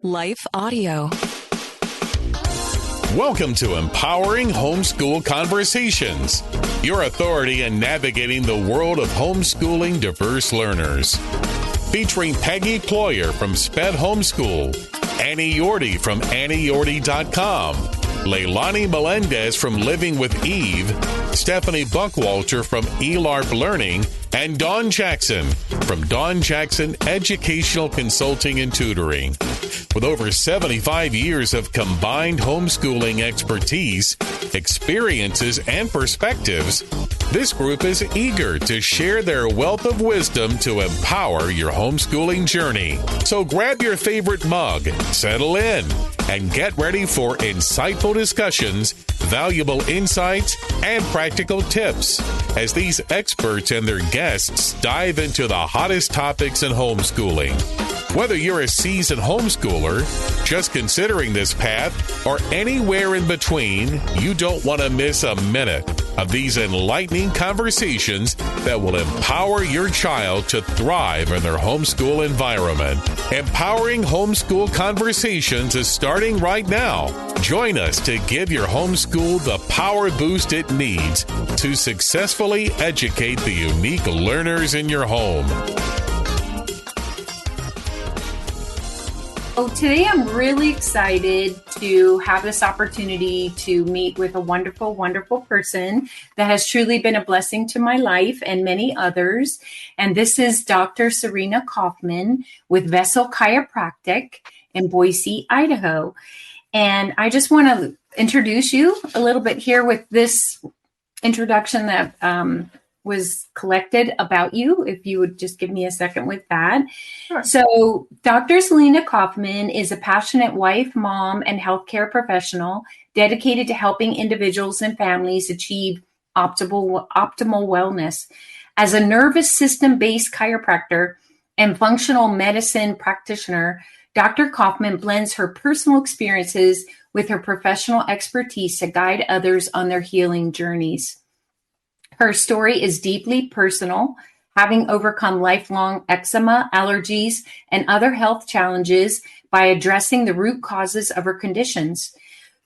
Life Audio. Welcome to Empowering Homeschool Conversations, your authority in navigating the world of homeschooling diverse learners. Featuring Peggy Cloyer from SPED Homeschool, Annie Yorty from AnnieYorty.com, Leilani Melendez from Living with Eve, Stephanie Buckwalter from eLARP Learning, and Dawn Jackson from Dawn Jackson Educational Consulting and Tutoring. With over 75 years of combined homeschooling expertise, experiences, and perspectives, this group is eager to share their wealth of wisdom to empower your homeschooling journey. So grab your favorite mug, settle in, and get ready for insightful discussions, valuable insights, and practical tips as these experts and their guests dive into the hottest topics in homeschooling. Whether you're a seasoned homeschooler, just considering this path, or anywhere in between, you don't want to miss a minute of these enlightening conversations that will empower your child to thrive in their homeschool environment. Empowering Homeschool Conversations is starting right now. Join us to give your homeschool the power boost it needs to successfully educate the unique learners in your home. So today I'm really excited to have this opportunity to meet with a wonderful, wonderful person that has truly been a blessing to my life and many others. And this is Dr. Selena Coffman with Vessel Chiropractic in Boise, Idaho. And I just want to introduce you a little bit here with this introduction that was collected about you, if you would just give me a second with that. Sure. So Dr. Selena Coffman is a passionate wife, mom, and healthcare professional dedicated to helping individuals and families achieve optimal wellness. As a nervous system-based chiropractor and functional medicine practitioner, Dr. Coffman blends her personal experiences with her professional expertise to guide others on their healing journeys. Her story is deeply personal, having overcome lifelong eczema, allergies, and other health challenges by addressing the root causes of her conditions.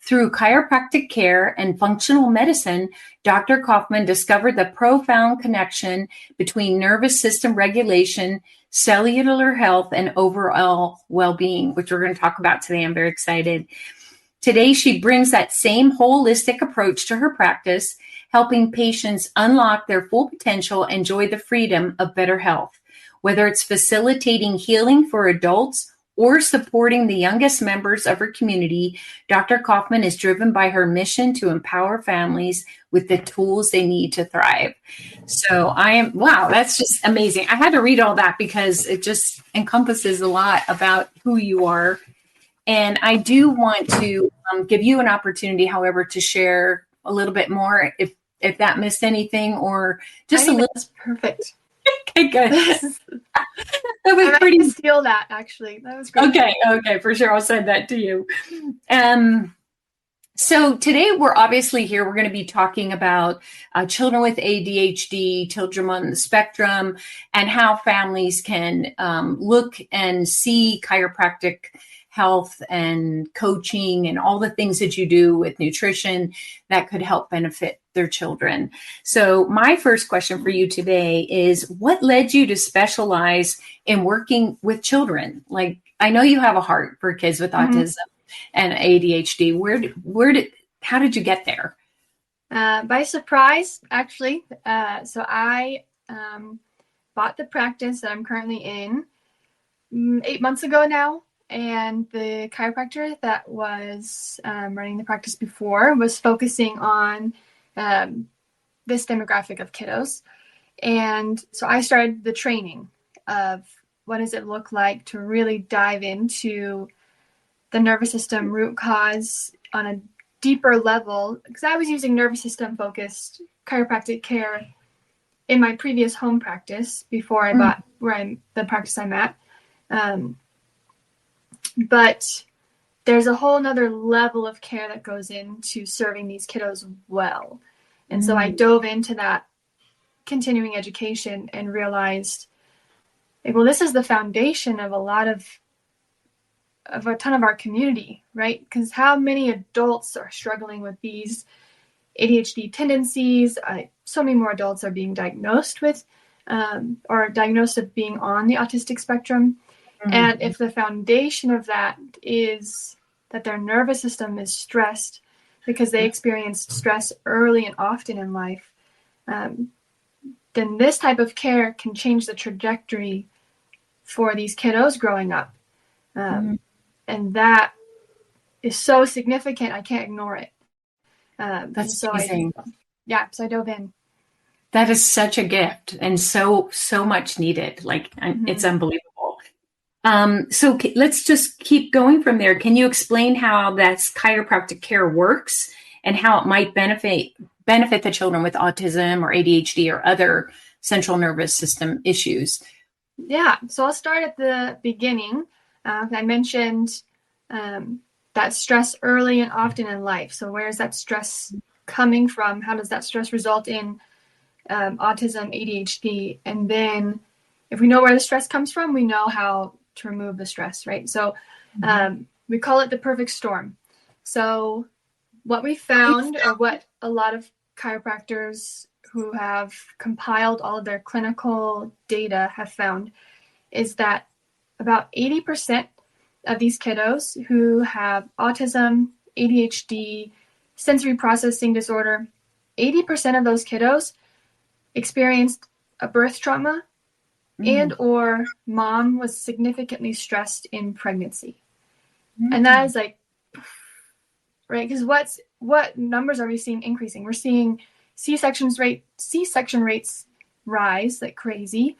Through chiropractic care and functional medicine, Dr. Coffman discovered the profound connection between nervous system regulation, cellular health, and overall well-being, which we're going to talk about today. I'm very excited. Today, she brings that same holistic approach to her practice, helping patients unlock their full potential and enjoy the freedom of better health. Whether it's facilitating healing for adults or supporting the youngest members of her community, Dr. Coffman is driven by her mission to empower families with the tools they need to thrive. So wow, that's just amazing. I had to read all that because it just encompasses a lot about who you are. And I do want to give you an opportunity, however, to share a little bit more if that missed anything or just a little. That's perfect. Okay, good. That was pretty. Steal that, actually. That was great. Okay, for sure. I'll send that to you. So today we're obviously here. We're going to be talking about children with ADHD, children on the spectrum, and how families can look and see chiropractic health and coaching and all the things that you do with nutrition that could help benefit their children. So my first question for you today is, what led you to specialize in working with children? Like, I know you have a heart for kids with autism and ADHD. How did you get there? By surprise, actually. So I bought the practice that I'm currently in 8 months ago now. And the chiropractor that was running the practice before was focusing on this demographic of kiddos. And so I started the training of what does it look like to really dive into the nervous system root cause on a deeper level, because I was using nervous system focused chiropractic care in my previous home practice before I bought the practice I'm at. But there's a whole nother level of care that goes into serving these kiddos well. And so I dove into that continuing education and realized, like, well, this is the foundation of a lot of a ton of our community, right? Because how many adults are struggling with these ADHD tendencies? So many more adults are being diagnosed with or diagnosed of being on the autistic spectrum. Mm-hmm. And if the foundation of that is that their nervous system is stressed because they experienced stress early and often in life, then this type of care can change the trajectory for these kiddos growing up. And that is so significant, I can't ignore it. That's amazing. So I dove in. That is such a gift and so much needed. Like, it's unbelievable. So let's just keep going from there. Can you explain how that's chiropractic care works and how it might benefit the children with autism or ADHD or other central nervous system issues? Yeah, so I'll start at the beginning. I mentioned that stress early and often in life. So where is that stress coming from? How does that stress result in autism, ADHD? And then if we know where the stress comes from, we know how to remove the stress, right? So we call it the perfect storm. So what we found, or what a lot of chiropractors who have compiled all of their clinical data have found, is that about 80% of these kiddos who have autism, ADHD, sensory processing disorder, 80% of those kiddos experienced a birth trauma and or mom was significantly stressed in pregnancy. And that is like, right? Because what numbers are we seeing increasing? We're seeing C-section rates rise like crazy.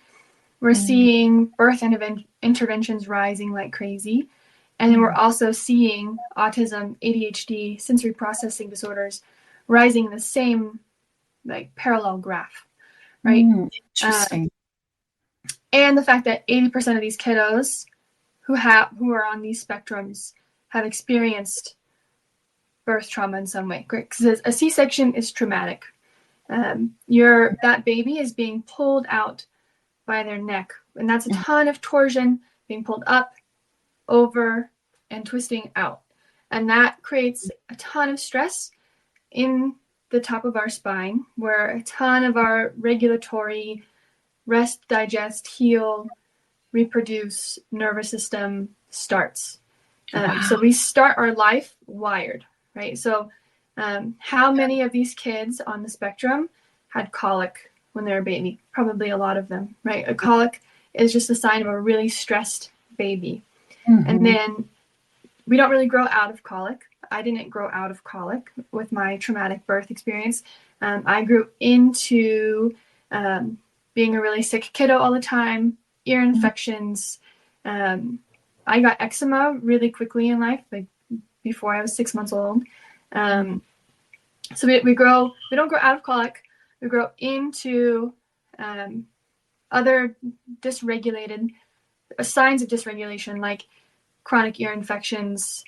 We're seeing birth interventions rising like crazy. And then we're also seeing autism, ADHD, sensory processing disorders rising in the same like parallel graph, right? Interesting. And the fact that 80% of these kiddos who are on these spectrums have experienced birth trauma in some way. Because a C-section is traumatic. That baby is being pulled out by their neck, and that's a ton of torsion being pulled up, over, and twisting out. And that creates a ton of stress in the top of our spine, where a ton of our regulatory rest, digest, heal, reproduce nervous system starts. So we start our life wired, right? So how many of these kids on the spectrum had colic when they were a baby? Probably a lot of them, right? A colic is just a sign of a really stressed baby. And then we don't really grow out of colic. I didn't grow out of colic with my traumatic birth experience. I grew into being a really sick kiddo all the time, ear infections. I got eczema really quickly in life, like before I was 6 months old. So we don't grow out of colic. We grow into other dysregulated signs of dysregulation, like chronic ear infections,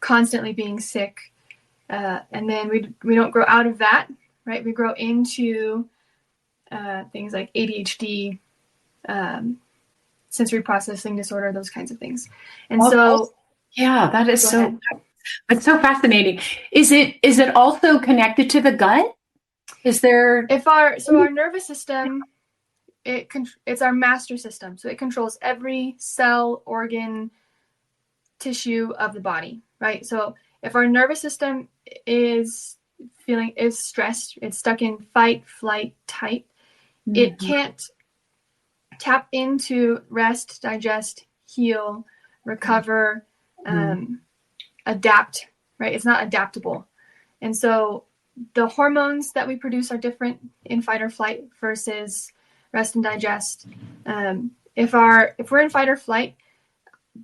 constantly being sick. And then we don't grow out of that, right? We grow into things like ADHD, sensory processing disorder, those kinds of things. And that is it's so fascinating. Is it also connected to the gut? Is there our nervous system, it's our master system. So it controls every cell, organ, tissue of the body, right? So if our nervous system is stressed, it's stuck in fight, flight, tight, it can't tap into rest, digest, heal, recover, adapt, right? It's not adaptable. And so the hormones that we produce are different in fight or flight versus rest and digest. If we're in fight or flight,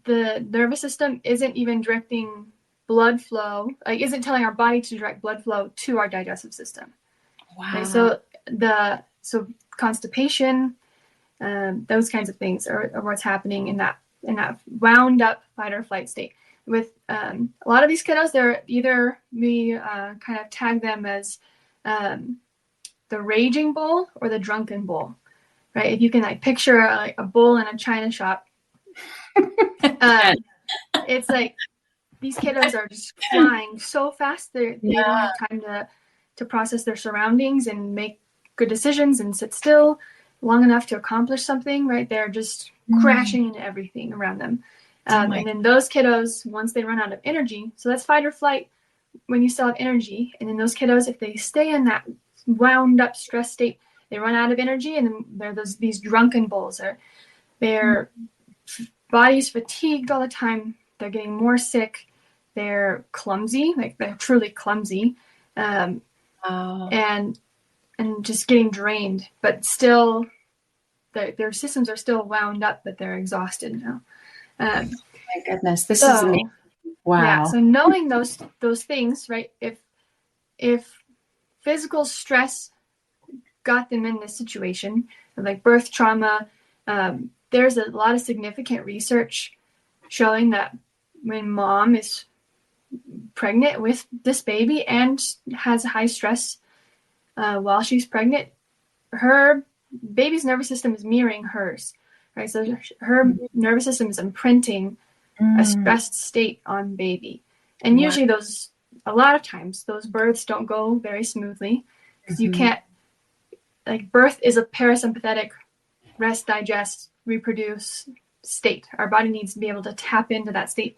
the nervous system isn't even directing blood flow, isn't telling our body to direct blood flow to our digestive system. Wow. Right? So constipation, those kinds of things are what's happening in that wound up fight or flight state. With a lot of these kiddos, they're either we kind of tag them as the raging bull or the drunken bull, right? If you can picture a bull in a china shop, It's like these kiddos are just flying so fast. They don't have time to process their surroundings and make good decisions and sit still long enough to accomplish something, right? They're just crashing into everything around them. And then those kiddos, once they run out of energy, so that's fight or flight when you still have energy. And then those kiddos, if they stay in that wound up stress state, they run out of energy, and then they're these drunken bulls. Their body's fatigued all the time. They're getting more sick. They're clumsy, like they're truly clumsy, and just getting drained. But still, their systems are still wound up, but they're exhausted now. My goodness, this is amazing. Wow. Yeah. So knowing those things, right? If physical stress got them in this situation, like birth trauma, there's a lot of significant research showing that when mom is pregnant with this baby and has high stress while she's pregnant, her baby's nervous system is mirroring hers, right? So her nervous system is imprinting a stressed state on baby. And usually a lot of times those births don't go very smoothly, because you can't, like, birth is a parasympathetic rest, digest, reproduce state. Our body needs to be able to tap into that state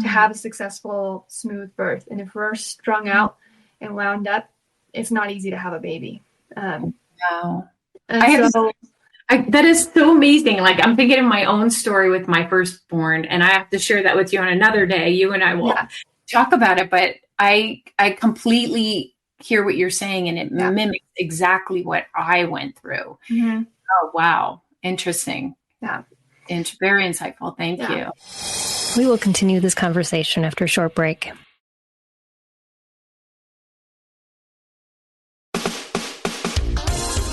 to have a successful, smooth birth. And if we're strung out and wound up, it's not easy to have a baby. Wow. That is so amazing. Like, I'm thinking of my own story with my firstborn, and I have to share that with you on another day. You and I will talk about it, but I completely hear what you're saying, and it mimics exactly what I went through. Oh, wow. Interesting. Yeah. Very insightful. Thank you. We will continue this conversation after a short break.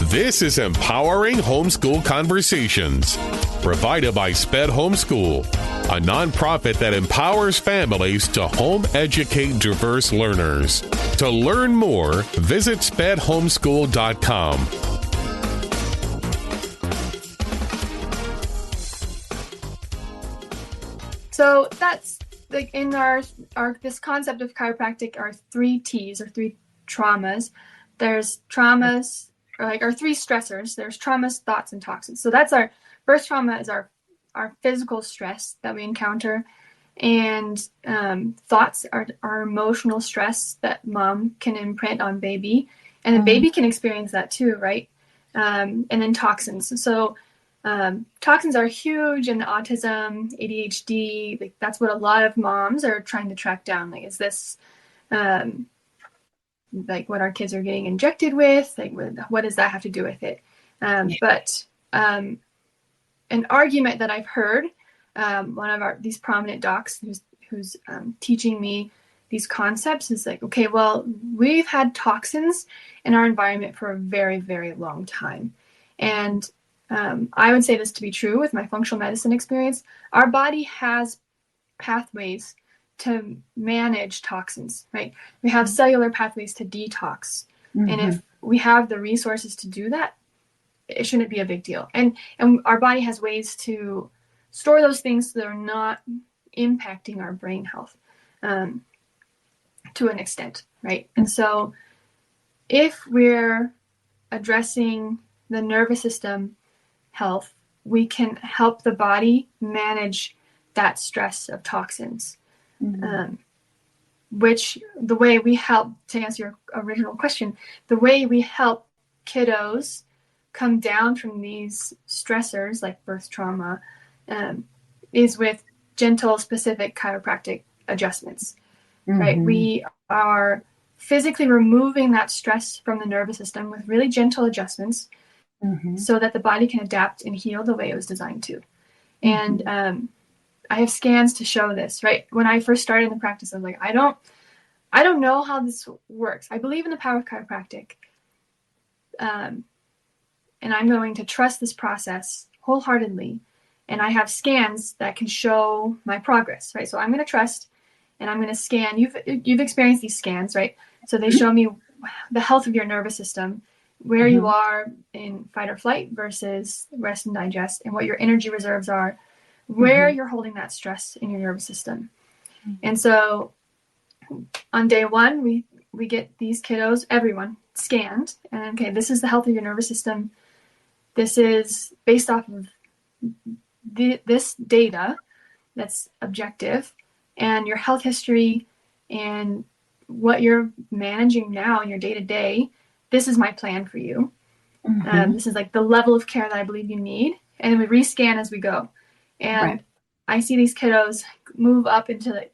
This is Empowering Homeschool Conversations, provided by SPED Homeschool, a nonprofit that empowers families to home educate diverse learners. To learn more, visit spedhomeschool.com. So that's like in our this concept of chiropractic are 3 T's, or 3 traumas. There's traumas, or like our 3 stressors. There's traumas, thoughts, and toxins. So that's our birth trauma is our physical stress that we encounter, and thoughts are our emotional stress that mom can imprint on baby, and the baby can experience that too, right? And then toxins. So toxins are huge in autism, ADHD. Like, that's what a lot of moms are trying to track down. Like, is this like what our kids are getting injected with? Like, what does that have to do with it? But an argument that I've heard, one of these prominent docs who's teaching me these concepts is like, okay, well, we've had toxins in our environment for a very, very long time. And I would say this to be true with my functional medicine experience. Our body has pathways to manage toxins, right? We have cellular pathways to detox. And if we have the resources to do that, it shouldn't be a big deal. And our body has ways to store those things so they're not impacting our brain health to an extent, right? And so if we're addressing the nervous system health, we can help the body manage that stress of toxins. Which the way we help, to answer your original question, the way we help kiddos come down from these stressors like birth trauma is with gentle, specific chiropractic adjustments, right? We are physically removing that stress from the nervous system with really gentle adjustments so that the body can adapt and heal the way it was designed to. And I have scans to show this, right? When I first started in the practice, I was like, I don't know how this works. I believe in the power of chiropractic. And I'm going to trust this process wholeheartedly. And I have scans that can show my progress, right? So I'm going to trust, and I'm going to scan. You've experienced these scans, right? So they show me the health of your nervous system, where you are in fight or flight versus rest and digest, and what your energy reserves are, where you're holding that stress in your nervous system. And so on day one, we get these kiddos, everyone, scanned. And okay, this is the health of your nervous system. This is based off of this data that's objective, and your health history and what you're managing now in your day-to-day. This is my plan for you. This is like the level of care that I believe you need. And then we rescan as we go. And I see these kiddos move up into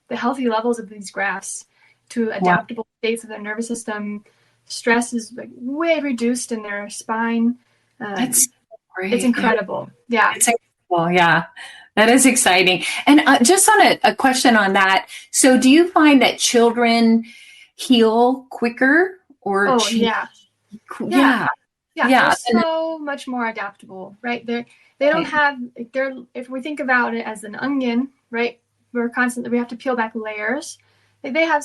the healthy levels of these graphs to adaptable states of their nervous system. Stress is like way reduced in their spine. That's great. It's incredible. Yeah. It's incredible. Yeah. That is exciting. And just on a question on that. So do you find that children heal quicker or? Yeah. They're so much more adaptable, right? They don't have, if we think about it as an onion, right? We have to peel back layers. They have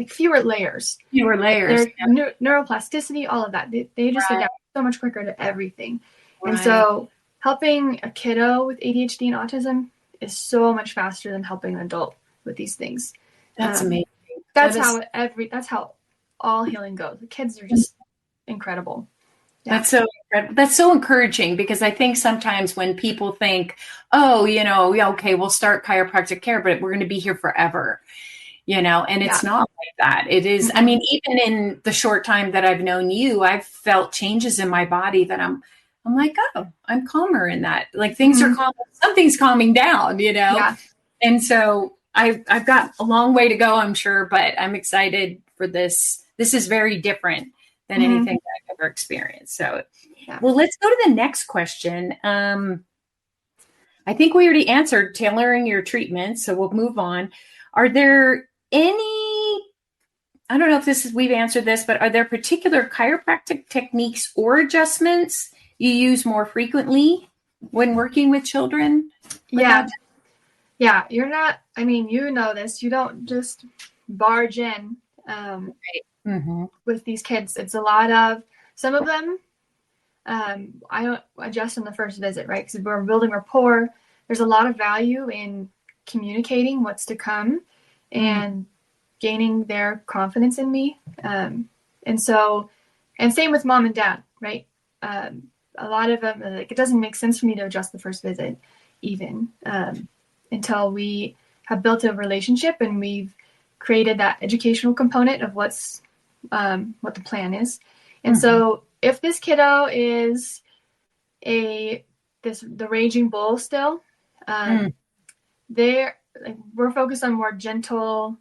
fewer layers. Neuroplasticity, all of that. They just adapt so much quicker to everything. And so helping a kiddo with ADHD and autism is so much faster than helping an adult with these things. That's amazing. That's how all healing goes. The kids are just incredible. Yeah. That's so incredible. That's so encouraging, because I think sometimes when people think, oh, okay, we'll start chiropractic care, but we're going to be here forever, and it's not like that. It is. I mean, even in the short time that I've known you, I've felt changes in my body that I'm like, oh, I'm calmer in that. Like things are calm. Something's calming down, Yeah. And so I've got a long way to go, I'm sure, but I'm excited for this. This is very different than anything that I've ever experienced. So, well, let's go to the next question. I think we already answered tailoring your treatment, so we'll move on. Are there any, I don't know if we've answered this, but are there particular chiropractic techniques or adjustments you use more frequently when working with children? Yeah, you're not, you know this, you don't just barge in with these kids. It's a lot of, some of them, I don't adjust on the first visit, right? Because we're building rapport. There's a lot of value in communicating what's to come and gaining their confidence in me. And same with mom and dad, right? A lot of them, it doesn't make sense for me to adjust the first visit even until we have built a relationship and we've created that educational component of what the plan is. And so if this kiddo is the raging bull still, we're focused on more gentle,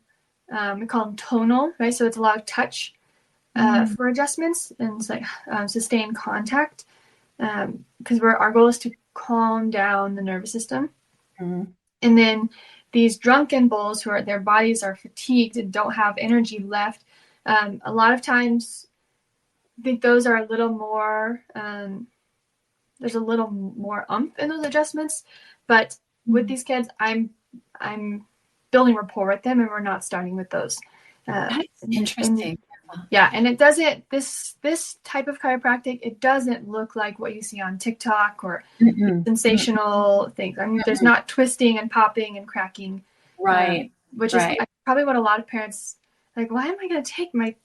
we call them tonal, right? So it's a lot of touch for adjustments, and it's like sustained contact, because our goal is to calm down the nervous system. And then these drunken bulls their bodies are fatigued and don't have energy left, a lot of times I think those are a little more, there's a little more oomph in those adjustments, but with these kids, I'm building rapport with them, and we're not starting with those. That's interesting. And it doesn't, this type of chiropractic, it doesn't look like what you see on TikTok or sensational things. There's not twisting and popping and cracking, which is probably what a lot of parents like. Why am I going to take my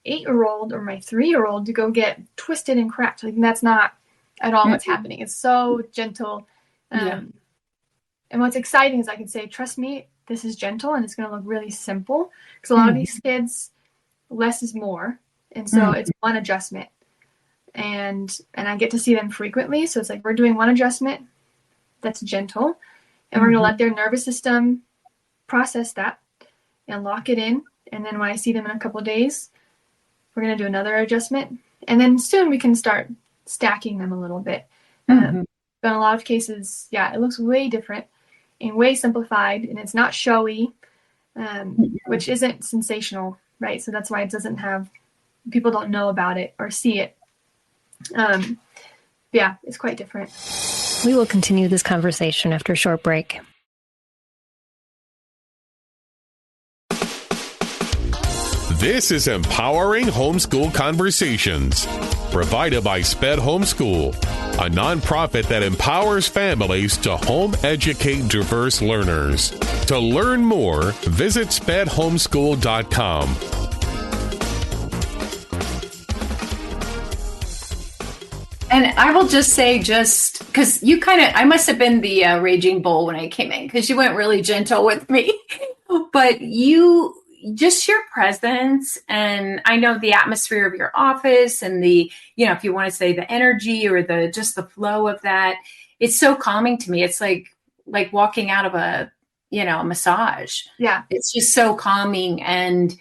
8-year-old or my 3-year-old to go get twisted and cracked? Like, that's not at all what's happening. It's so gentle. And what's exciting is I can say, trust me, this is gentle and it's going to look really simple, because a lot of these kids, less is more. And so it's one adjustment, and I get to see them frequently. So it's like, we're doing one adjustment that's gentle, and we're going to let their nervous system process that and lock it in. And then when I see them in a couple of days, we're going to do another adjustment. And then soon we can start stacking them a little bit. But in a lot of cases, it looks way different and way simplified, and it's not showy, which isn't sensational, right? So that's why it doesn't have, people don't know about it or see it. It's quite different. We will continue this conversation after a short break. This is Empowering Homeschool Conversations, provided by SPED Homeschool, a nonprofit that empowers families to home educate diverse learners. To learn more, visit spedhomeschool.com. And I will just say, just because I must have been the raging bull when I came in, because you went really gentle with me. But just your presence, and I know the atmosphere of your office and the, if you want to say the energy or just the flow of that, it's so calming to me. It's like walking out of a massage. Yeah. It's just so calming, and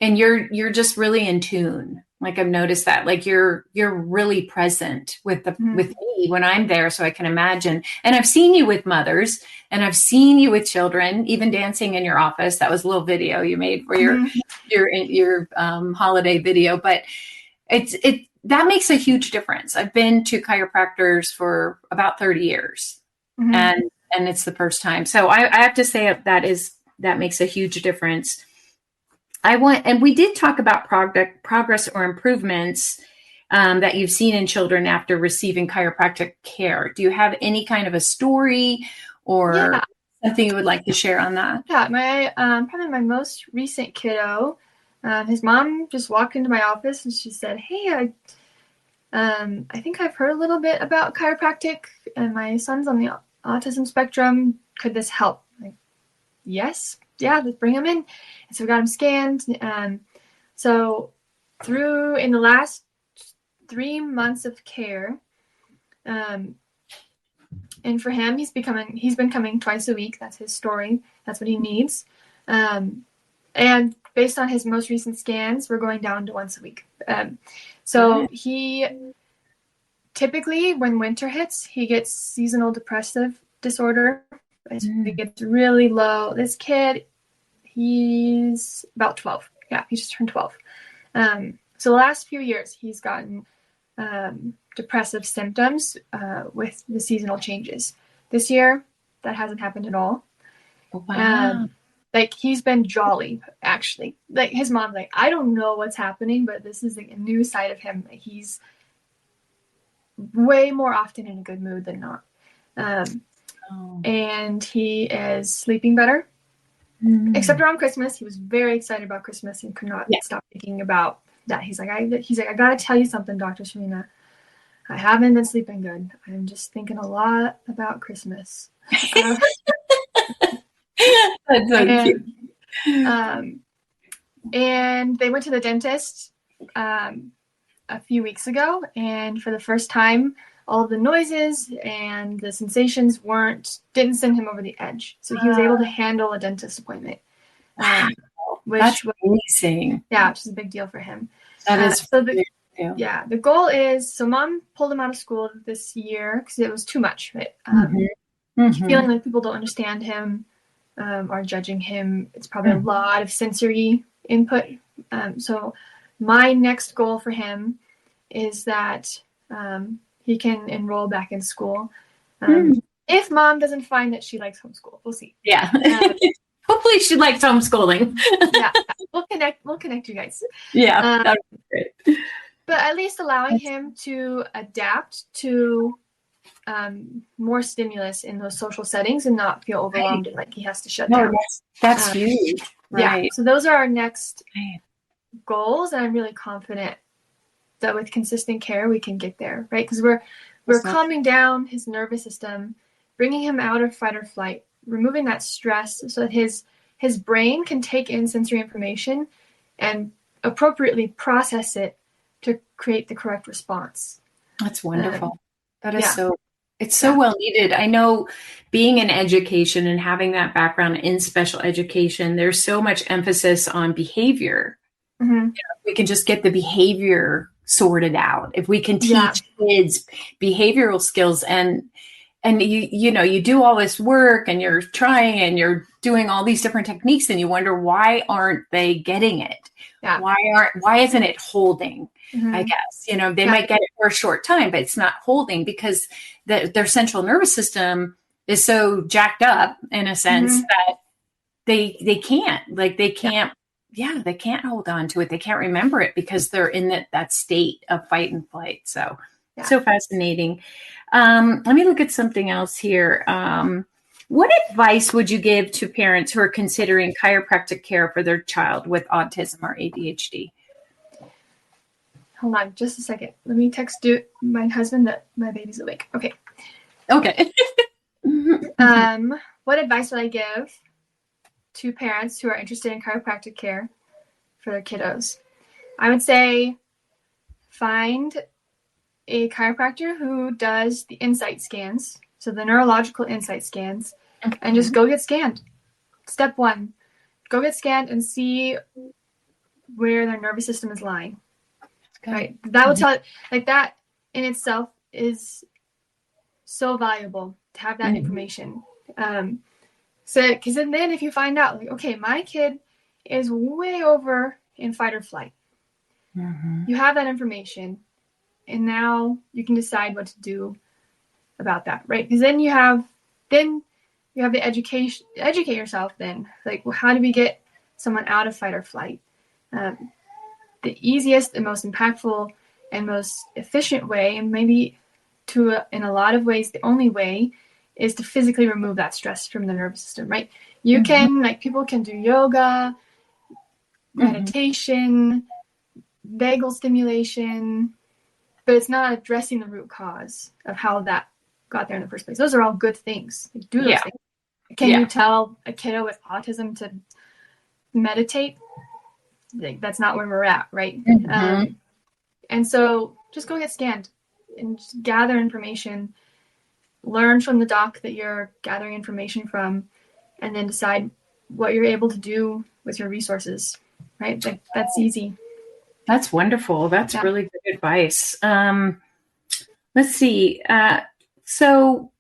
you're just really in tune. Like I've noticed that, like you're really present with with me when I'm there. So I can imagine, and I've seen you with mothers, and I've seen you with children, even dancing in your office. That was a little video you made for your holiday video, but that makes a huge difference. I've been to chiropractors for about 30 years, and it's the first time. So I have to say that makes a huge difference. And we did talk about progress or improvements that you've seen in children after receiving chiropractic care. Do you have any kind of a story or something you would like to share on that? Yeah, probably my most recent kiddo, his mom just walked into my office and she said, "Hey, I think I've heard a little bit about chiropractic, and my son's on the autism spectrum. Could this help?" Like, yes. Yeah, let's bring him in. And so we got him scanned. So in the last 3 months of care, and for him, he's been coming twice a week. That's his story. That's what he needs. And based on his most recent scans, we're going down to once a week. So he typically, when winter hits, he gets seasonal depressive disorder. It gets really low. This kid, he's about 12. Yeah, he just turned 12. So the last few years, he's gotten depressive symptoms with the seasonal changes. This year, that hasn't happened at all. Wow. He's been jolly, actually. Like his mom's like, I don't know what's happening, but this is a new side of him. He's way more often in a good mood than not. And he is sleeping better, except around Christmas. He was very excited about Christmas and could not stop thinking about that. He's like, I got to tell you something, Dr. Selena. I haven't been sleeping good. I'm just thinking a lot about Christmas. That's so cute. And they went to the dentist a few weeks ago, and for the first time, all of the noises and the sensations didn't send him over the edge. So he was able to handle a dentist appointment. That's amazing. Yeah, which is a big deal for him. That is the goal is, so mom pulled him out of school this year because it was too much. Right? Feeling like people don't understand him, are judging him. It's probably a lot of sensory input. So my next goal for him is that he can enroll back in school. If mom doesn't find that she likes homeschool, we'll see. Yeah. Hopefully she likes homeschooling. Yeah. We'll connect you guys. Yeah. That would be great. But at least allowing him to adapt to more stimulus in those social settings and not feel overwhelmed and like he has to shut down. That's huge. Right. Yeah. So those are our next goals, and I'm really confident that with consistent care we can get there, right? Because we're calming down his nervous system, bringing him out of fight or flight, removing that stress so that his brain can take in sensory information and appropriately process it to create the correct response. That's wonderful. That is it's so well needed. I know, being in education and having that background in special education, there's so much emphasis on behavior. If we can just get the behavior sorted out, if we can teach kids behavioral skills, and you do all this work and you're trying and you're doing all these different techniques, and you wonder, why aren't they getting it? Yeah. Why isn't it holding? I guess, they might get it for a short time, but it's not holding because their central nervous system is so jacked up in a sense that they can't they can't hold on to it. They can't remember it because they're in that state of fight and flight. So, so fascinating. Let me look at something else here. What advice would you give to parents who are considering chiropractic care for their child with autism or ADHD? Hold on just a second. Let me text my husband that my baby's awake. Okay. What advice would I give to parents who are interested in chiropractic care for their kiddos? I would say find a chiropractor who does the insight scans, so the neurological insight scans, and just go get scanned. Step one, go get scanned and see where their nervous system is lying. Right? That will tell, like, that in itself is so valuable to have that information. So, because then if you find out, like, okay, my kid is way over in fight or flight, you have that information, and now you can decide what to do about that, right? Because then you have the educate yourself. Then, like, well, how do we get someone out of fight or flight? The easiest and most impactful and most efficient way, and maybe in a lot of ways the only way, is to physically remove that stress from the nervous system, right? You can, like, people can do yoga, meditation, vagal stimulation, but it's not addressing the root cause of how that got there in the first place. Those are all good things. Like, do those things. Can you tell a kiddo with autism to meditate? Like, that's not where we're at, right? And so just go get scanned and just gather information, learn from the doc that you're gathering information from, and then decide what you're able to do with your resources, right? Like, that's easy. That's wonderful. That's really good advice. Let's see. So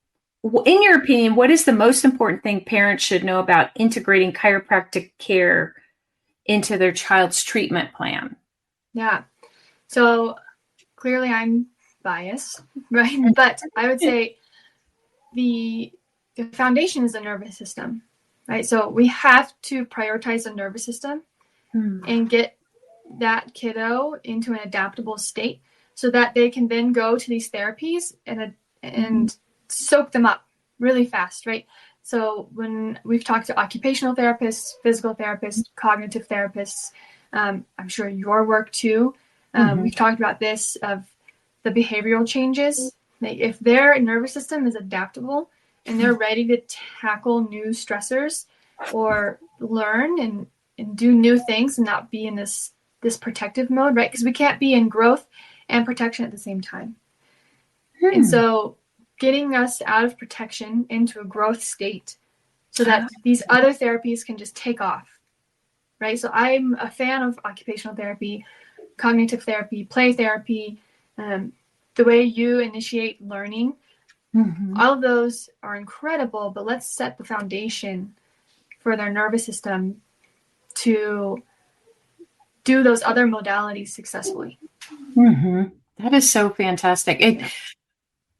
in your opinion, what is the most important thing parents should know about integrating chiropractic care into their child's treatment plan? Yeah. So clearly I'm biased, right? But I would say the foundation is the nervous system, right? So we have to prioritize the nervous system and get that kiddo into an adaptable state so that they can then go to these therapies and soak them up really fast, right? So when we've talked to occupational therapists, physical therapists, cognitive therapists, I'm sure your work too, we've talked about this, of the behavioral changes. Like, if their nervous system is adaptable and they're ready to tackle new stressors or learn and do new things and not be in this protective mode, right? Because we can't be in growth and protection at the same time. And so getting us out of protection into a growth state so that these other therapies can just take off, right? So I'm a fan of occupational therapy, cognitive therapy, play therapy, the way you initiate learning. All of those are incredible, but let's set the foundation for their nervous system to do those other modalities successfully. That is so fantastic.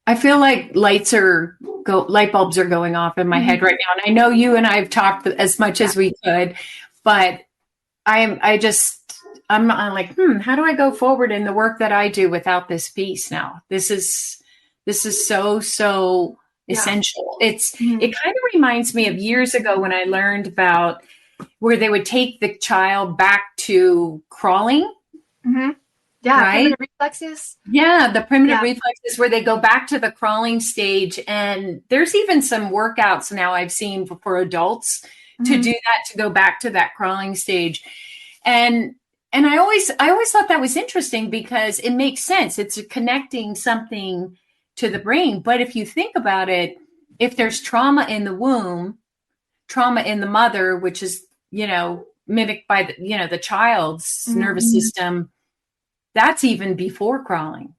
I feel like light bulbs are going off in my head right now. And I know you and I have talked as much as we could, but I'm like, how do I go forward in the work that I do without this piece now? This is so essential. It kind of reminds me of years ago when I learned about where they would take the child back to crawling. Yeah, right? primitive reflexes. Yeah, the primitive reflexes where they go back to the crawling stage. And there's even some workouts now I've seen for adults to do that, to go back to that crawling stage. And I always thought that was interesting because it makes sense. It's connecting something to the brain. But if you think about it, if there's trauma in the womb, trauma in the mother, which is, mimicked by the child's nervous system, that's even before crawling.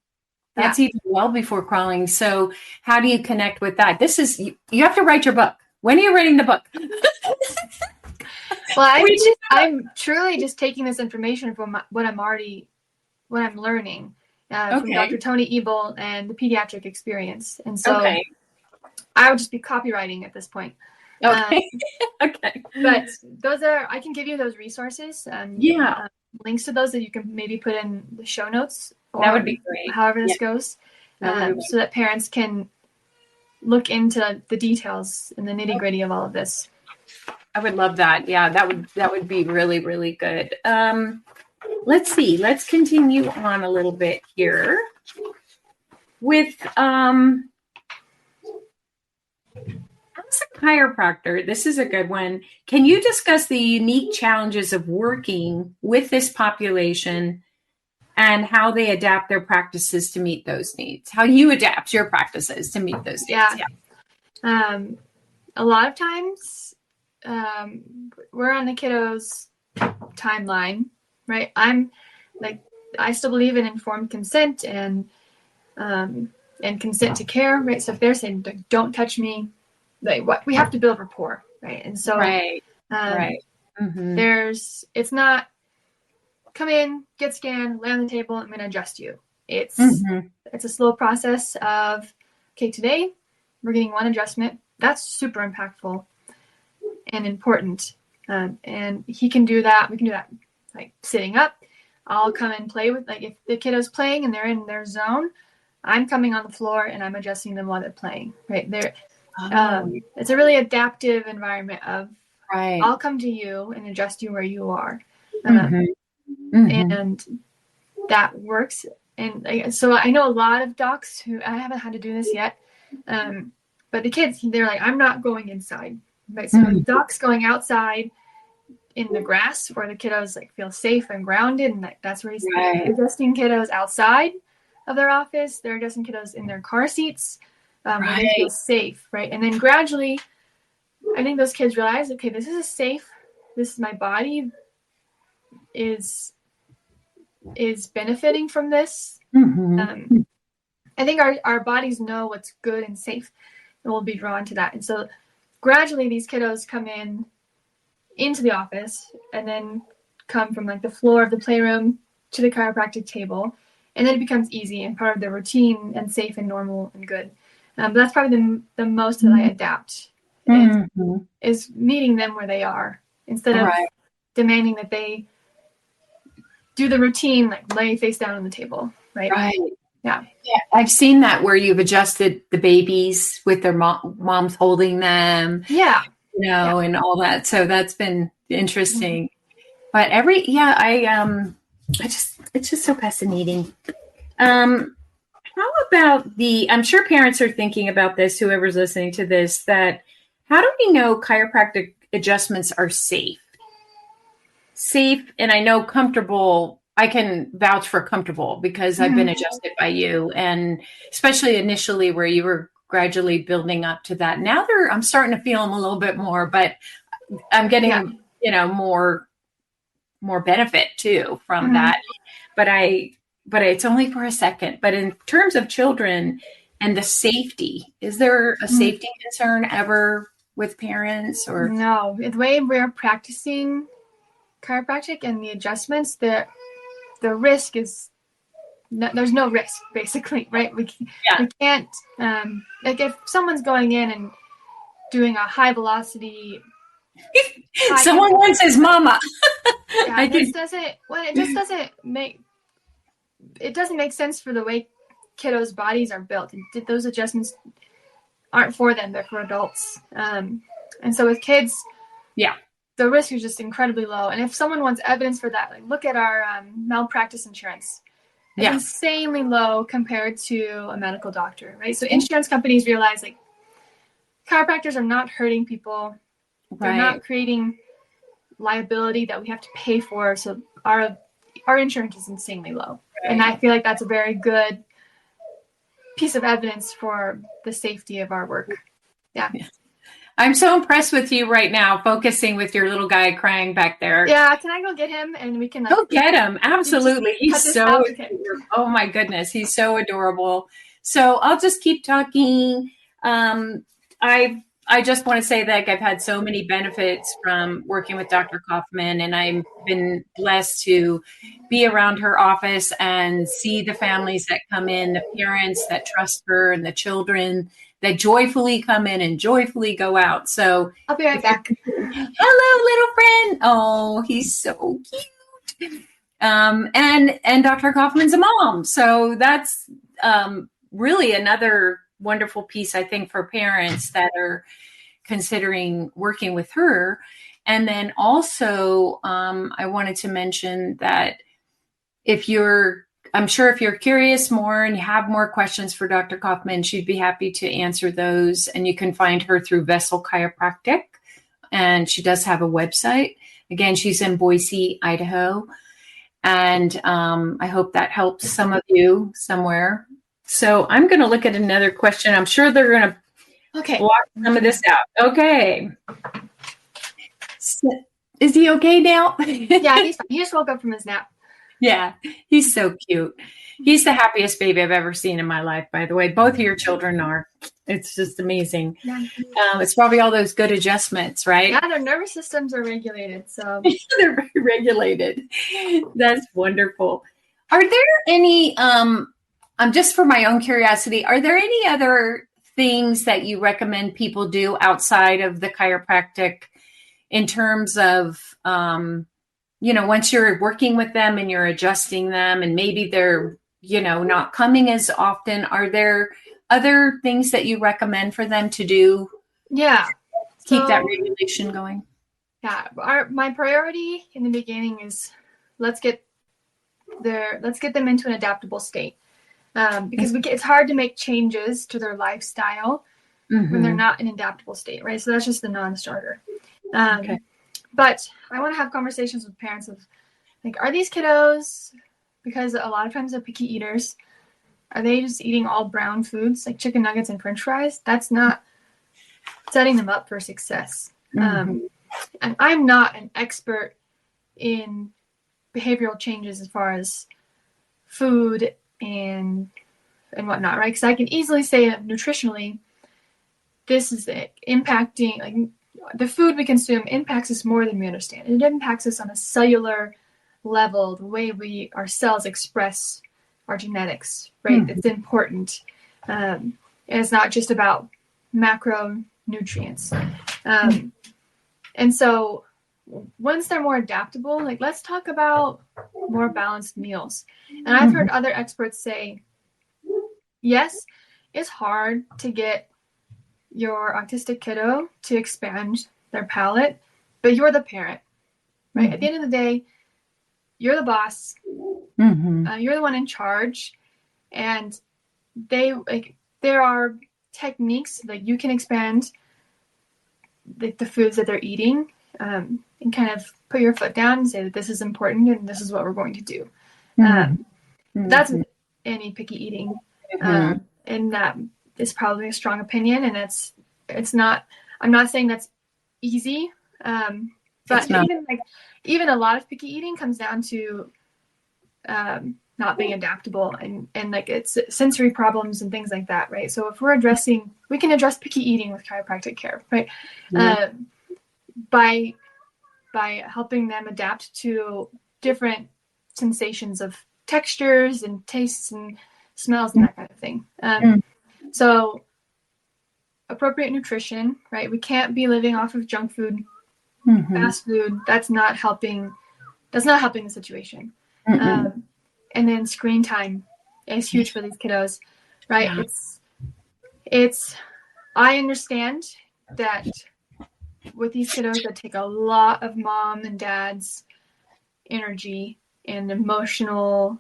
That's even well before crawling. So how do you connect with that? You have to write your book. When are you writing the book? Well, I'm truly just taking this information from what I'm learning from Dr. Tony Ebel and the pediatric experience. And so I would just be copywriting at this point. Okay. Okay. But I can give you those resources and links to those that you can maybe put in the show notes. Or That would be great. However this goes, so that parents can look into the details and the nitty gritty of all of this. I would love that. Yeah, that would be really, really good. Let's see. Let's continue on a little bit here with as a chiropractor. This is a good one. Can you discuss the unique challenges of working with this population and how they adapt their practices to meet those needs? How you adapt your practices to meet those needs? Yeah. A lot of times, we're on the kiddos' timeline, right? I still believe in informed consent and consent to care, right? So if they're saying, "Don't touch me," we have to build rapport, right? And so, it's not come in, get scanned, lay on the table, I'm going to adjust you. It's a slow process of, okay, today we're getting one adjustment. That's super impactful and important. And he can do that. We can do that like sitting up. I'll come and play with, if the kiddo's playing and they're in their zone, I'm coming on the floor and I'm adjusting them while they're playing, right? It's a really adaptive environment of, I'll come to you and adjust you where you are. And that works. And so I know a lot of docs who, I haven't had to do this yet, but the kids, they're like, I'm not going inside. Right? So docs going outside in the grass where the kiddos feel safe and grounded, and that's where he's adjusting kiddos outside of their office. They're adjusting kiddos in their car seats where they feel safe, right? And then gradually, I think those kids realize, okay, this is safe. This is my body is benefiting from this. I think our bodies know what's good and safe, and we'll be drawn to that. And so gradually these kiddos come into the office and then come from the floor of the playroom to the chiropractic table. And then it becomes easy and part of their routine and safe and normal and good. But that's probably the most that I adapt is meeting them where they are instead of demanding that they do the routine, lay face down on the table. Right. Yeah. I've seen that where you've adjusted the babies with their moms holding them. Yeah. And all that. So that's been interesting. But it's just so fascinating. How about I'm sure parents are thinking about this, whoever's listening to this, that how do we know chiropractic adjustments are safe? And I know comfortable, I can vouch for comfortable because I've been adjusted by you, and especially initially where you were gradually building up to that. Now I'm starting to feel them a little bit more, but I'm getting, more benefit too from that. But it's only for a second. But in terms of children and the safety, is there a safety concern ever with parents or? No, the way we're practicing chiropractic and the adjustments, the risk is there's no risk, basically, right? We can't if someone's going in and doing a high velocity someone wants his mama. It doesn't make sense for the way kiddos' bodies are built. And those adjustments aren't for them, they're for adults. And so with kids, the risk is just incredibly low. And if someone wants evidence for that, look at our malpractice insurance. It's insanely low compared to a medical doctor, right? So insurance companies realize chiropractors are not hurting people. They're not creating liability that we have to pay for. So our insurance is insanely low. And I feel like that's a very good piece of evidence for the safety of our work. Yeah. I'm so impressed with you right now, focusing with your little guy crying back there. Yeah, can I go get him and we can go get him? Absolutely. He's so oh my goodness, he's so adorable. So I'll just keep talking. I've I just want to say that I've had so many benefits from working with Dr. Coffman, and I've been blessed to be around her office and see the families that come in, the parents that trust her, and the children that joyfully come in and joyfully go out. So I'll be right back. hello, little friend. Oh, he's so cute. And Dr. Kaufman's a mom. So that's really another wonderful piece, I think, for parents that are considering working with her. And then also, I wanted to mention that I'm sure if you're curious more and you have more questions for Dr. Kaufman, she'd be happy to answer those. And you can find her through Vessel Chiropractic. And she does have a website. Again, she's in Boise, Idaho. And I hope that helps some of you somewhere. So I'm going to look at another question. I'm sure they're going to block some of this out. Okay. So, is he okay now? Yeah, he's fine. He just woke up from his nap. Yeah, he's so cute. He's the happiest baby I've ever seen in my life, by the way. Both of your children are. It's just amazing. Yeah. It's probably all those good adjustments, right? Yeah, their nervous systems are regulated. So they're very regulated. That's wonderful. Are there any, just for my own curiosity, are there any other things that you recommend people do outside of the chiropractic in terms of, once you're working with them and you're adjusting them and maybe they're, not coming as often, are there other things that you recommend for them to do? Yeah. Keep that regulation going. Yeah. My priority in the beginning is let's get them into an adaptable state. Because it's hard to make changes to their lifestyle when they're not in an adaptable state, right? So that's just the non-starter. Okay. But I want to have conversations with parents of, like, are these kiddos, because a lot of times they're picky eaters, are they just eating all brown foods like chicken nuggets and French fries? That's not setting them up for success. And I'm not an expert in behavioral changes as far as food and whatnot, right? Because I can easily say that nutritionally, this is impacting, like, the food we consume impacts us more than we understand. It impacts us on a cellular level, the way our cells express our genetics, right? It's important. And it's not just about macronutrients. And so once they're more adaptable, like, let's talk about more balanced meals. And I've heard other experts say, yes, it's hard to get your autistic kiddo to expand their palate, but you're the parent, right? At the end of the day, you're the boss. You're the one in charge. And there are techniques that you can expand the foods that they're eating, and kind of put your foot down and say that this is important and this is what we're going to do. That's any picky eating. And that is probably a strong opinion, and it's not, I'm not saying that's easy. But even a lot of picky eating comes down to not being adaptable and like it's sensory problems and things like that, right? So if we can address picky eating with chiropractic care, right? By helping them adapt to different sensations of textures and tastes and smells and that kind of thing. So appropriate nutrition, right? We can't be living off of junk food, fast food. That's not helping the situation. And then screen time is huge for these kiddos, right? Yeah. I understand that with these kiddos that take a lot of mom and dad's energy and emotional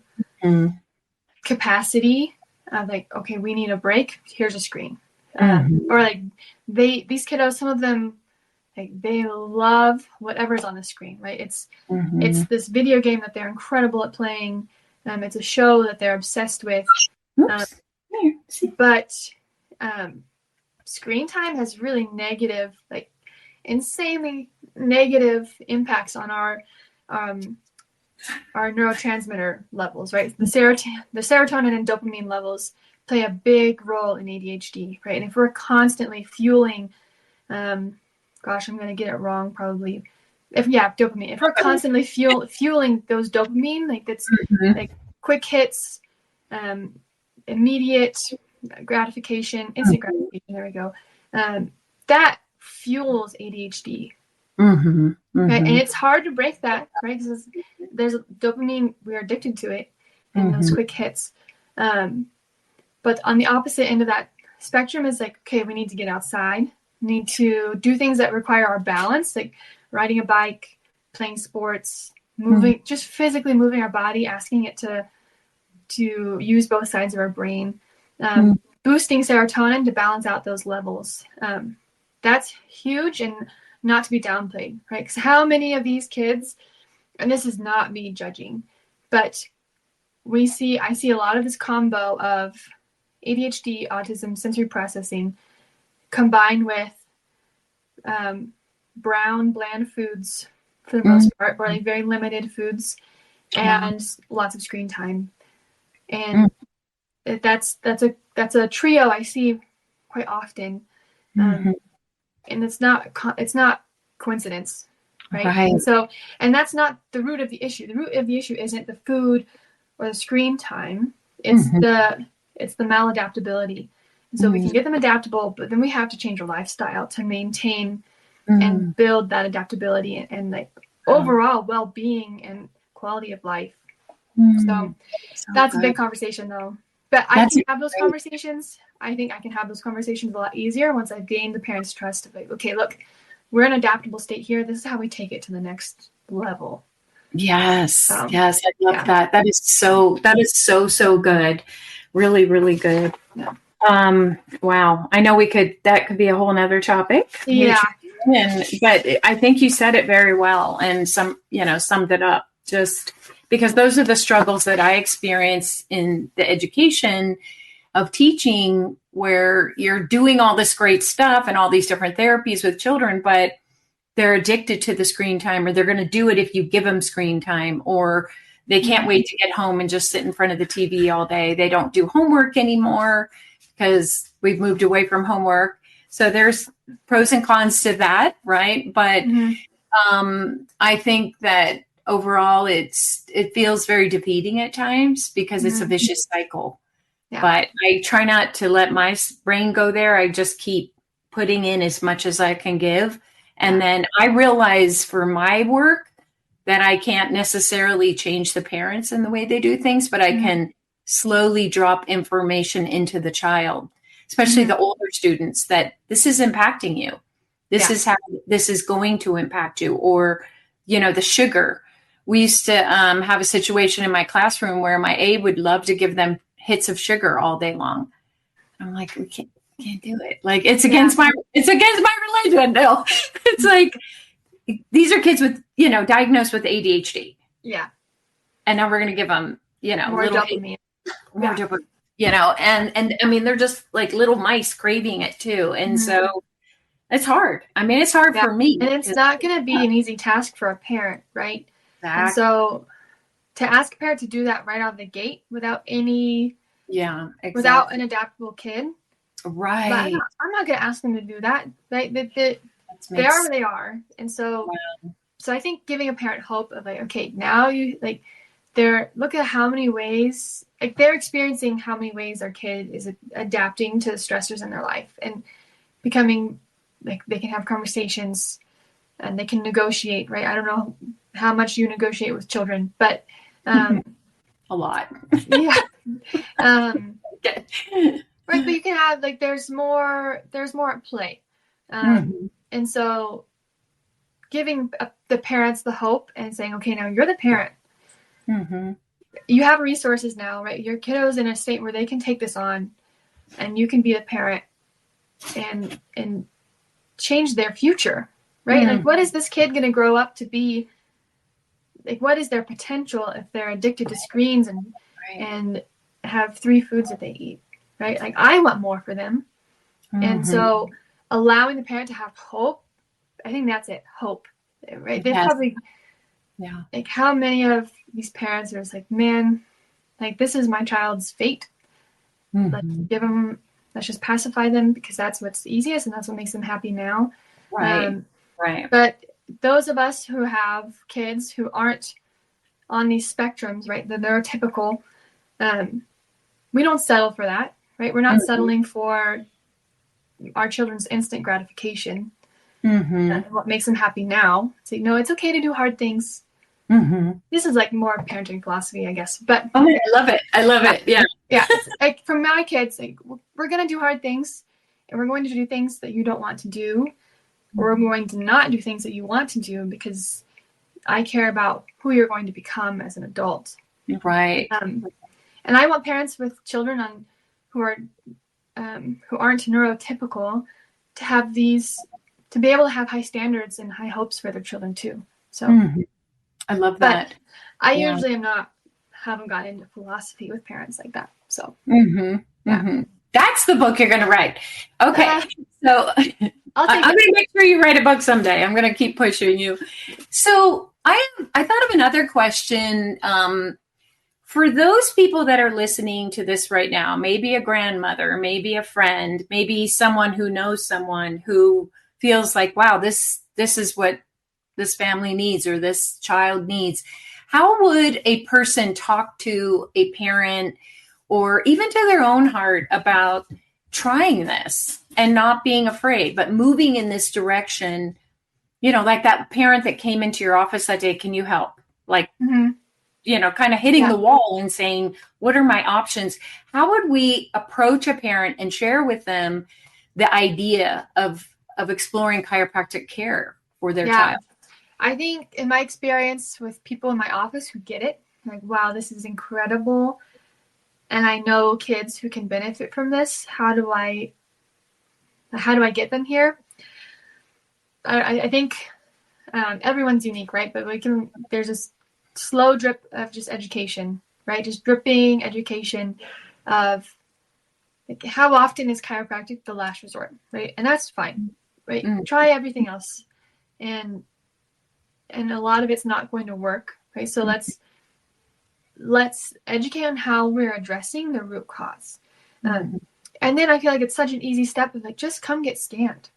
capacity of, like, okay, we need a break. Here's a screen. Or like these kiddos, some of them, like, they love whatever's on the screen, right? It's this video game that they're incredible at playing. It's a show that they're obsessed with. But screen time has really negative, like insanely negative impacts on our neurotransmitter levels, right? The serotonin and dopamine levels play a big role in ADHD, right? And if we're constantly fueling Gosh, I'm going to get it wrong probably. Dopamine. If we're constantly fueling those dopamine, like that's like quick hits, immediate gratification, instant gratification, there we go. That fuels ADHD. Right? And it's hard to break that, right? Because there's dopamine, we're addicted to it, and those quick hits. But on the opposite end of that spectrum is like, okay, we need to get outside. We need to do things that require our balance, like riding a bike, playing sports, moving, just physically moving our body, asking it to use both sides of our brain, boosting serotonin to balance out those levels. That's huge and not to be downplayed, right? Because how many of these kids, and this is not me judging, but I see a lot of this combo of ADHD, autism, sensory processing, combined with brown, bland foods for the most part, or like very limited foods, and lots of screen time. And that's a trio I see quite often, and it's not coincidence, right? And that's not the root of the issue. The root of the issue isn't the food or the screen time. It's the maladaptability. And so we can get them adaptable, but then we have to change our lifestyle to maintain and build that adaptability and like overall well-being and quality of life. So that's a big conversation though. But I can have those conversations. I think I can have those conversations a lot easier once I've gained the parents' trust of like, okay, look, we're in an adaptable state here. This is how we take it to the next level. Yes. Yes. I love that. That is so good. Really, really good. Yeah. Wow. I know that could be a whole nother topic. Yeah. But I think you said it very well and summed it up, just because those are the struggles that I experience in the education of teaching, where you're doing all this great stuff and all these different therapies with children, but they're addicted to the screen time, or they're going to do it if you give them screen time, or they can't wait to get home and just sit in front of the TV all day. They don't do homework anymore because we've moved away from homework. So there's pros and cons to that, right? But I think that overall it feels very defeating at times because it's a vicious cycle. Yeah. But I try not to let my brain go there. I just keep putting in as much as I can give. And then I realize for my work that I can't necessarily change the parents in the way they do things, but I can slowly drop information into the child, especially the older students, that this is impacting you. This is how this is going to impact you. Or, the sugar. We used to have a situation in my classroom where my aide would love to give them hits of sugar all day long. I'm like, we can't do it. Like it's against my religion. No, it's like, these are kids with, diagnosed with ADHD. Yeah. And now we're going to give them, more dopamine. More dopamine, and I mean, they're just like little mice craving it too. And so it's hard. I mean, it's hard for me. And it's not going to be an easy task for a parent, right? Exactly. And so to ask a parent to do that right out of the gate without without an adaptable kid. Right. But I'm not going to ask them to do that. Right? They are where they are. And so, so I think giving a parent hope of like, okay, now look at how many ways, like they're experiencing how many ways their kid is adapting to stressors in their life and becoming like, they can have conversations and they can negotiate, right? I don't know how much you negotiate with children, but a lot. Yeah. Right. But you can have like, there's more at play. And so giving the parents the hope and saying, okay, now you're the parent. You have resources now, right? Your kiddo's in a state where they can take this on and you can be the parent and change their future, right? Like, what is this kid going to grow up to be? Like, what is their potential if they're addicted to screens and have 3 foods that they eat, right? Like, I want more for them. And so allowing the parent to have hope, I think that's it, hope, right? They probably, like, how many of these parents are just like, man, like, this is my child's fate. Let's give them let's just pacify them because that's what's easiest and that's what makes them happy now. Right. Right. But those of us who have kids who aren't on these spectrums, right, the neurotypical, we don't settle for that, right? We're not settling for our children's instant gratification. What makes them happy now. So, no, it's okay to do hard things. This is like more parenting philosophy, I guess. But I love it. I love it. Yeah. Yeah. Like for my kids, like, we're going to do hard things and we're going to do things that you don't want to do. Or we're going to not do things that you want to do because I care about who you're going to become as an adult. Right. And I want parents with children who aren't neurotypical to have to be able to have high standards and high hopes for their children too. So I love that. But I usually haven't gotten into philosophy with parents like that. So that's the book you're going to write. Okay. So I'm going to make sure you write a book someday. I'm going to keep pushing you. So I thought of another question. For those people that are listening to this right now, maybe a grandmother, maybe a friend, maybe someone who knows someone who feels like, wow, this is what this family needs or this child needs. How would a person talk to a parent or even to their own heart about trying this and not being afraid, but moving in this direction? You know, like that parent that came into your office that day, can you help? Like, you know, kind of hitting the wall and saying, what are my options? How would we approach a parent and share with them the idea of exploring chiropractic care for their child? I think in my experience with people in my office who get it, like, wow, this is incredible. And I know kids who can benefit from this. How do I get them here? I think everyone's unique, right? But there's this slow drip of just education, right? Just dripping education of like, how often is chiropractic the last resort, right? And that's fine, right? Try everything else. And a lot of it's not going to work, right? So let's educate on how we're addressing the root cause. And then I feel like it's such an easy step of like, just come get scanned.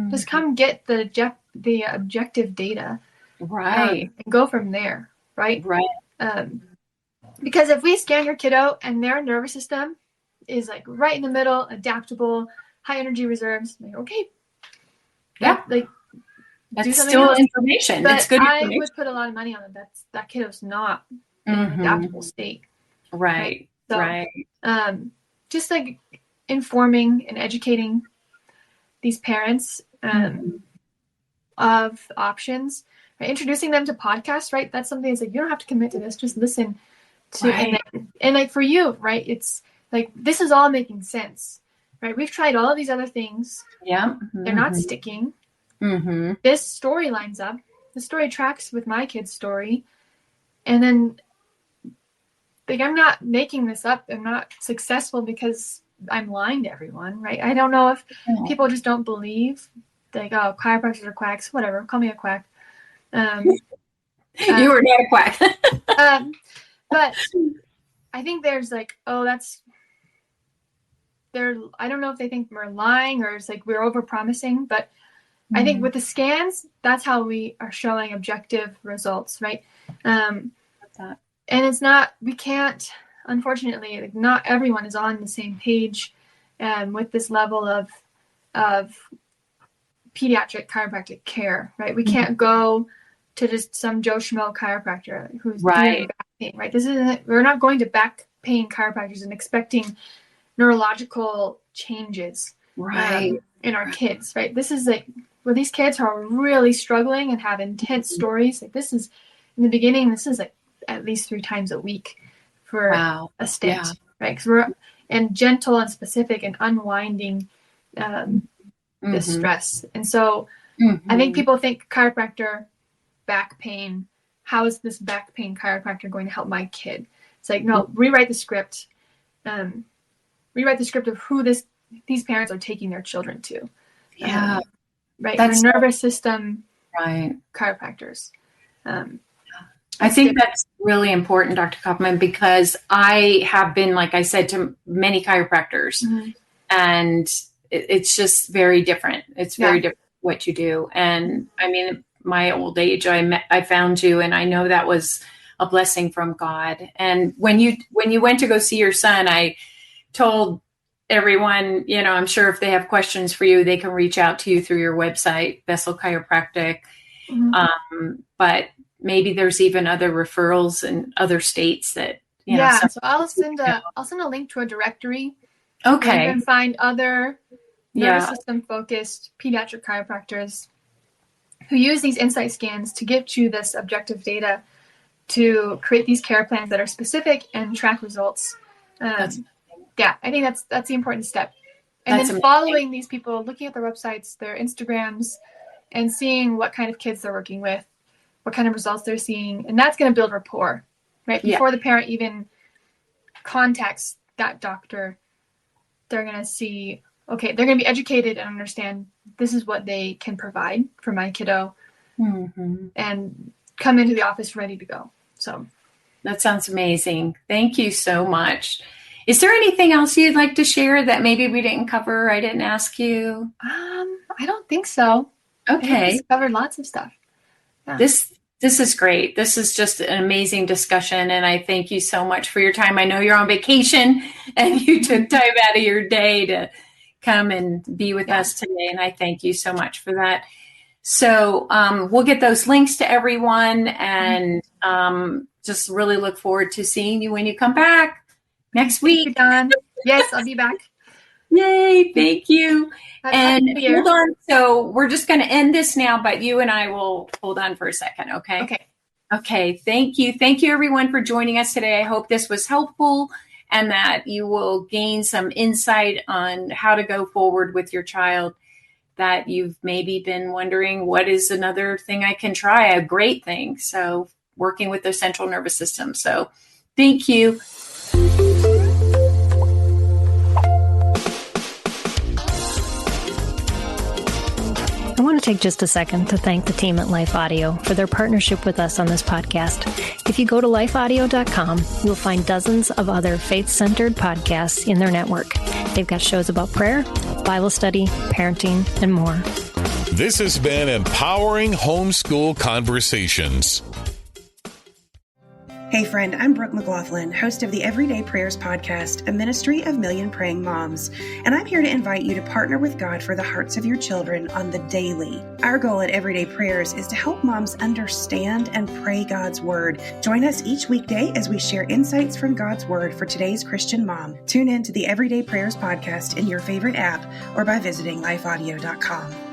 Just come get the objective data. Right. And go from there, right? Right. Because if we scan your kiddo and their nervous system is like right in the middle, adaptable, high energy reserves, like, okay. Like, that's still else. Information. But it's good information. I would put a lot of money on it. That kiddo's not in an adaptable state. Right. So, right. Just like informing and educating these parents of options, right? Introducing them to podcasts, right? That's something that's like, you don't have to commit to this, just listen to and like for you, right? It's like, this is all making sense, right? We've tried all of these other things. Yeah. They're not sticking. This story lines up. The story tracks with my kid's story. And then like, I'm not making this up. I'm not successful because I'm lying to everyone, right? I don't know if people just don't believe, like, oh, chiropractors are quacks, whatever, call me a quack. You were not a quack. But I think there's like, I don't know if they think we're lying or it's like we're over promising, but I think with the scans, that's how we are showing objective results, right? And it's not, we can't, unfortunately, like, not everyone is on the same page with this level of pediatric chiropractic care, right? We can't go to just some Joe Schmo chiropractor who's doing back pain, right? We're not going to back pain chiropractors and expecting neurological changes in our kids, right? This is like, where these kids are really struggling and have intense stories. Like, this is, in the beginning, this is like at least 3 times a week for a stint, right? Because we're gentle and specific and unwinding the stress. And so I think people think chiropractor, back pain, how is this back pain chiropractor going to help my kid? It's like, no, rewrite the script. Rewrite the script of who these parents are taking their children to. Right. That's for nervous system chiropractors. I think that's really important, Dr. Coffman, because I have been, like I said, to many chiropractors And it's just very different. It's very different what you do. And I mean, my old age, I found you, and I know that was a blessing from God. And when you went to go see your son, I told everyone, I'm sure if they have questions for you, they can reach out to you through your website, Vessel Chiropractic. But maybe there's even other referrals in other states that, so I'll send a link to a directory. Okay. You can find other nervous system focused pediatric chiropractors who use these insight scans to give you this objective data to create these care plans that are specific and track results. I think that's the important step. And then following these people, looking at their websites, their Instagrams, and seeing what kind of kids they're working with, what kind of results they're seeing. And that's going to build rapport, right? Before the parent even contacts that doctor, they're going to see, okay, they're going to be educated and understand this is what they can provide for my kiddo, and come into the office ready to go. So that sounds amazing. Thank you so much. Is there anything else you'd like to share that maybe we didn't cover? I didn't ask you. I don't think so. Okay. We covered lots of stuff. Yeah. This is great. This is just an amazing discussion, and I thank you so much for your time. I know you're on vacation and you took time out of your day to come and be with us today, and I thank you so much for that. So we'll get those links to everyone, and just really look forward to seeing you when you come back next week. Thank you, Dawn. Yes, I'll be back. Yay, thank you. And hold on. So we're just going to end this now, but you and I will hold on for a second, okay? Okay, thank you. Thank you, everyone, for joining us today. I hope this was helpful and that you will gain some insight on how to go forward with your child, that you've maybe been wondering, what is another thing I can try? A great thing. So working with the central nervous system. So thank you. I want to take just a second to thank the team at Life Audio for their partnership with us on this podcast. If you go to lifeaudio.com, you'll find dozens of other faith-centered podcasts in their network. They've got shows about prayer, Bible study, parenting, and more. This has been Empowering Homeschool Conversations. Hey friend, I'm Brooke McLaughlin, host of the Everyday Prayers podcast, a ministry of million praying moms. And I'm here to invite you to partner with God for the hearts of your children on the daily. Our goal at Everyday Prayers is to help moms understand and pray God's word. Join us each weekday as we share insights from God's word for today's Christian mom. Tune in to the Everyday Prayers podcast in your favorite app or by visiting lifeaudio.com.